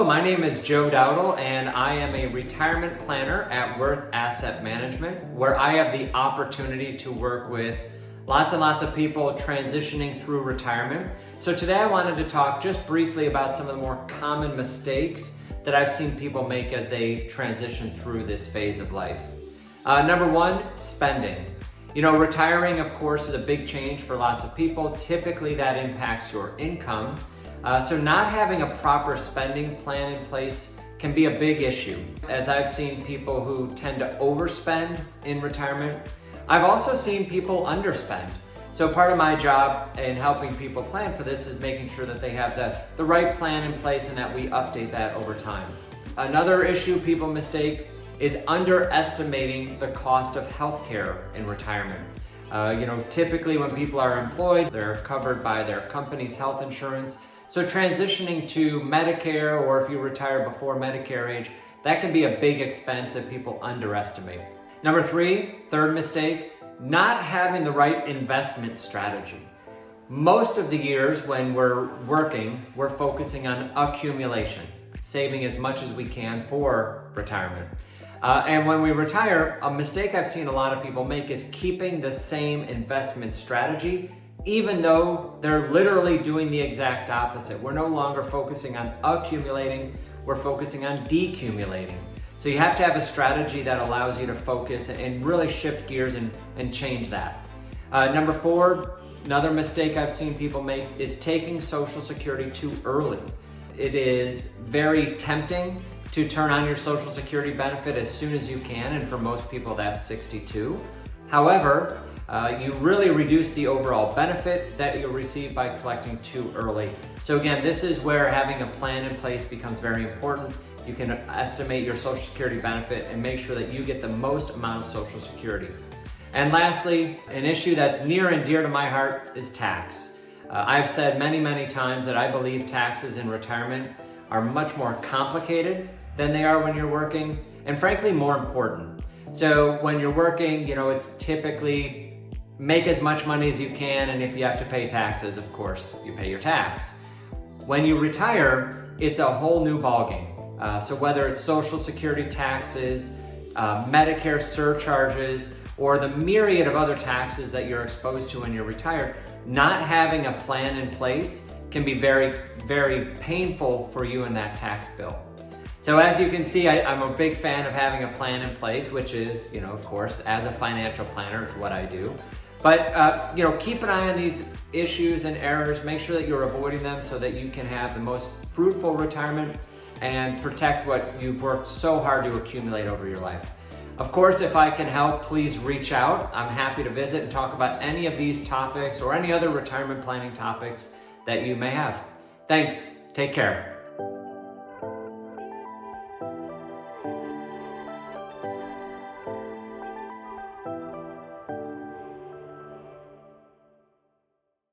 Hello, my name is Joe Dowdle, and I am a retirement planner at Worth Asset Management, where I have the opportunity to work with lots and lots of people transitioning through retirement. So today I wanted to talk just briefly about some of the more common mistakes that I've seen people make as they transition through this phase of life. Number one, spending. Retiring, of course, is a big change for lots of people. Typically, that impacts your income. So not having a proper spending plan in place can be a big issue, as I've seen people who tend to overspend in retirement. I've also seen people underspend. So part of my job in helping people plan for this is making sure that they have the right plan in place and that we update that over time. Another issue people mistake is underestimating the cost of healthcare in retirement. Typically when people are employed, they're covered by their company's health insurance. So transitioning to Medicare, or if you retire before Medicare age, that can be a big expense that people underestimate. Number three, third mistake, not having the right investment strategy. Most of the years when we're working, we're focusing on accumulation, saving as much as we can for retirement. And when we retire, a mistake I've seen a lot of people make is keeping the same investment strategy, even though they're literally doing the exact opposite. We're no longer focusing on accumulating, we're focusing on decumulating. So you have to have a strategy that allows you to focus and really shift gears and change that. Number four, another mistake I've seen people make is taking Social Security too early. It is very tempting to turn on your Social Security benefit as soon as you can, and for most people that's 62. However, you really reduce the overall benefit that you'll receive by collecting too early. So again, this is where having a plan in place becomes very important. You can estimate your Social Security benefit and make sure that you get the most amount of Social Security. And lastly, an issue that's near and dear to my heart is tax. I've said many times that I believe taxes in retirement are much more complicated than they are when you're working, and frankly, more important. So when you're working, it's typically make as much money as you can, and if you have to pay taxes, of course, you pay your tax. When you retire, it's a whole new ballgame. So whether it's Social Security taxes, Medicare surcharges, or the myriad of other taxes that you're exposed to when you're retired, not having a plan in place can be very, very painful for you in that tax bill. So as you can see, I'm a big fan of having a plan in place, which is, of course, as a financial planner, it's what I do. But, keep an eye on these issues and errors. Make sure that you're avoiding them so that you can have the most fruitful retirement and protect what you've worked so hard to accumulate over your life. Of course, if I can help, please reach out. I'm happy to visit and talk about any of these topics or any other retirement planning topics that you may have. Thanks. Take care.